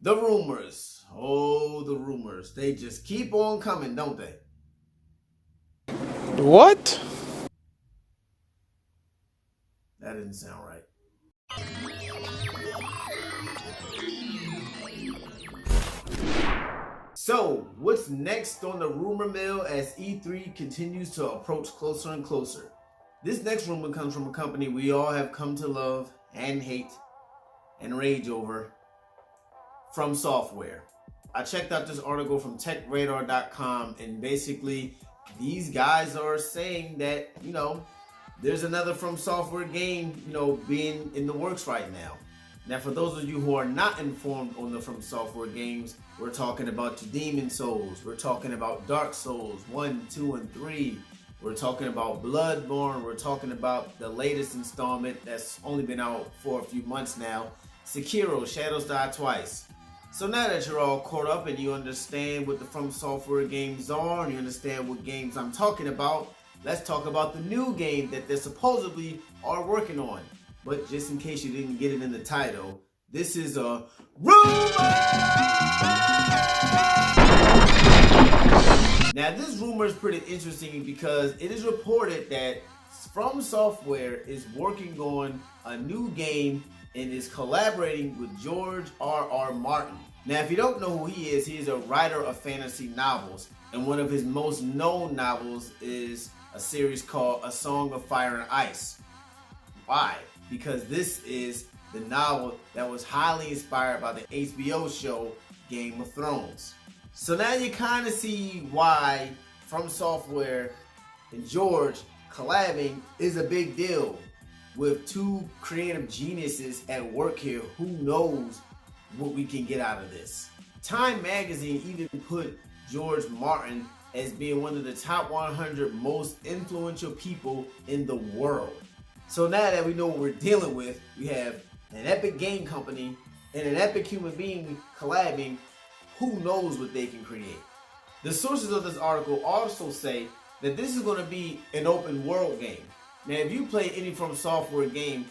The rumors. Oh, the rumors. They just keep on coming, don't they? What? That didn't sound right. So, what's next on the rumor mill as E3 continues to approach closer and closer? This next rumor comes from a company we all have come to love and hate and rage over, Fromsoftware. I checked out this article from techradar.com, and basically these guys are saying that, there's another Fromsoftware game, being in the works right now. Now, for those of you who are not informed on the Fromsoftware games, we're talking about your Demon Souls, we're talking about Dark Souls 1, 2, and 3, we're talking about Bloodborne, we're talking about the latest installment that's only been out for a few months now, Sekiro: Shadows Die Twice. So now that you're all caught up and you understand what the Fromsoftware games are and you understand what games I'm talking about, let's talk about the new game that they supposedly are working on. But just in case you didn't get it in the title, this is a rumor! Now this rumor is pretty interesting because it is reported that Fromsoftware is working on a new game and is collaborating with George R.R. Martin. Now, if you don't know who he is a writer of fantasy novels, and one of his most known novels is a series called A Song of Fire and Ice. Why? Because this is the novel that was highly inspired by the HBO show Game of Thrones. So now you kind of see why Fromsoftware and George collabing is a big deal. With two creative geniuses at work here, who knows what we can get out of this. Time magazine even put George Martin as being one of the top 100 most influential people in the world. So now that we know what we're dealing with, we have an epic game company and an epic human being collabing. Who knows what they can create? The sources of this article also say that this is going to be an open world game. Now, if you play any Fromsoftware game,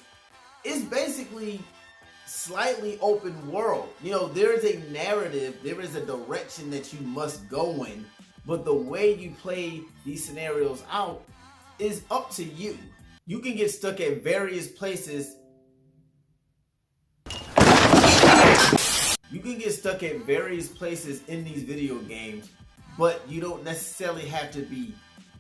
it's basically slightly open world. There is a narrative, there is a direction that you must go in, but the way you play these scenarios out is up to you. You can get stuck at various places. You can get stuck at various places in these video games, but you don't necessarily have to be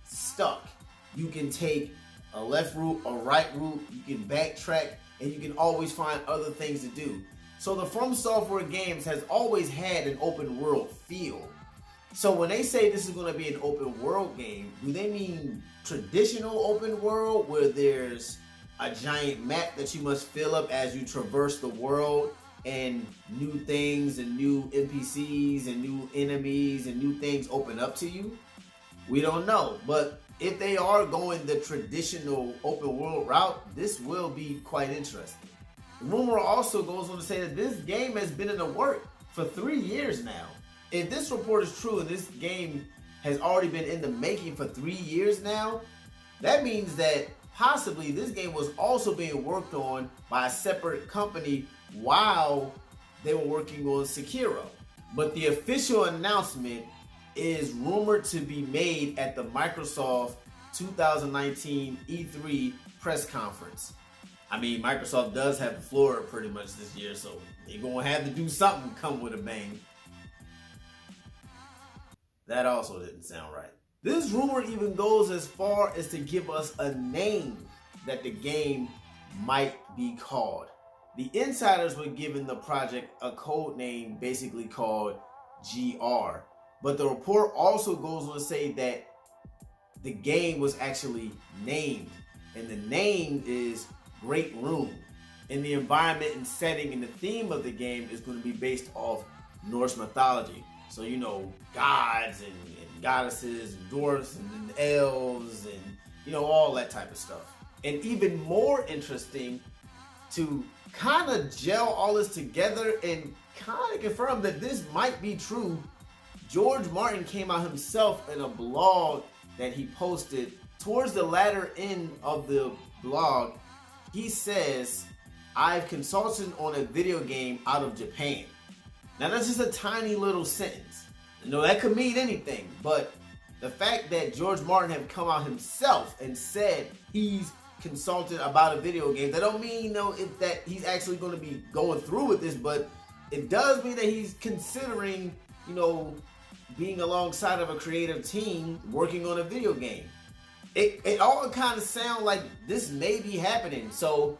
stuck. You can take a left route, a right route, you can backtrack, and you can always find other things to do. So the Fromsoftware games has always had an open world feel. So when they say this is going to be an open world game, do they mean traditional open world where there's a giant map that you must fill up as you traverse the world and new things and new NPCs and new enemies and new things open up to you? We don't know, but if they are going the traditional open world route, this will be quite interesting. The rumor also goes on to say that this game has been in the work for 3 years now. If this report is true and this game has already been in the making for 3 years now, that means that possibly this game was also being worked on by a separate company while they were working on Sekiro. But the official announcement is rumored to be made at the Microsoft 2019 E3 press conference. I mean, Microsoft does have the floor pretty much this year, so they're going to have to do something come with a bang. That also didn't sound right. This rumor even goes as far as to give us a name that the game might be called. The insiders were given the project a code name basically called GR. But the report also goes on to say that the game was actually named, and the name is Great Room. And the environment and setting and the theme of the game is going to be based off Norse mythology. So, gods and goddesses and dwarfs and elves and, all that type of stuff. And even more interesting, to kind of gel all this together and kind of confirm that this might be true, George Martin came out himself in a blog that he posted. Towards the latter end of the blog, he says, "I've consulted on a video game out of Japan." Now that's just a tiny little sentence. You know, that could mean anything, but the fact that George Martin have come out himself and said he's consulted about a video game, that don't mean, you know, that he's actually going to be going through with this, but it does mean that he's considering, you know, being alongside of a creative team working on a video game. It all kind of sounds like this may be happening. So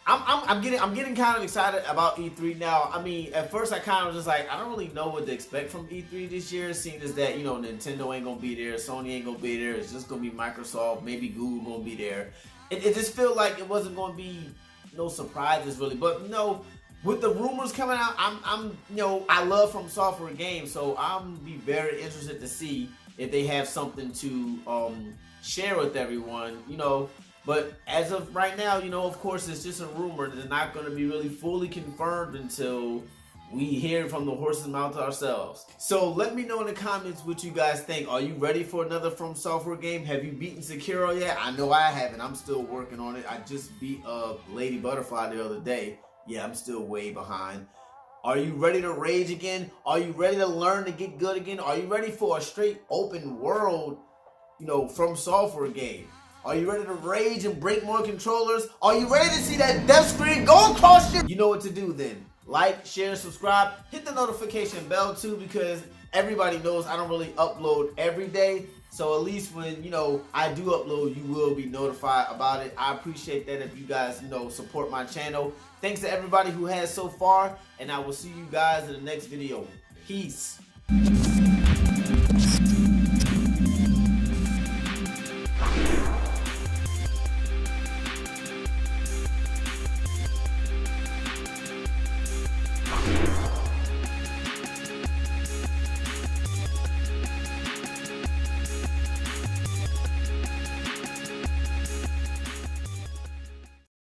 I'm getting kind of excited about E3 now. I mean, at first I kind of just like, I don't really know what to expect from E3 this year, seeing as that, you know, Nintendo ain't gonna be there, Sony ain't gonna be there, it's just gonna be Microsoft, maybe Google gonna be there. It just felt like it wasn't gonna be no surprises really. But you know, with the rumors coming out, I'm you know, I love Fromsoftware games, so I'm be very interested to see if they have something to share with everyone, you know. But as of right now, you know, of course, it's just a rumor. It's not going to be really fully confirmed until we hear from the horse's mouth ourselves. So let me know in the comments what you guys think. Are you ready for another Fromsoftware game? Have you beaten Sekiro yet? I know I haven't. I'm still working on it. I just beat Lady Butterfly the other day. Yeah, I'm still way behind. Are you ready to rage again? Are you ready to learn to get good again? Are you ready for a straight open world, you know, Fromsoftware game? Are you ready to rage and break more controllers? Are you ready to see that death screen go across your... You know what to do then. Like, share, subscribe. Hit the notification bell too, because everybody knows I don't really upload every day. So at least when, you know, I do upload, you will be notified about it. I appreciate that if you guys, you know, support my channel. Thanks to everybody who has so far, and I will see you guys in the next video. Peace.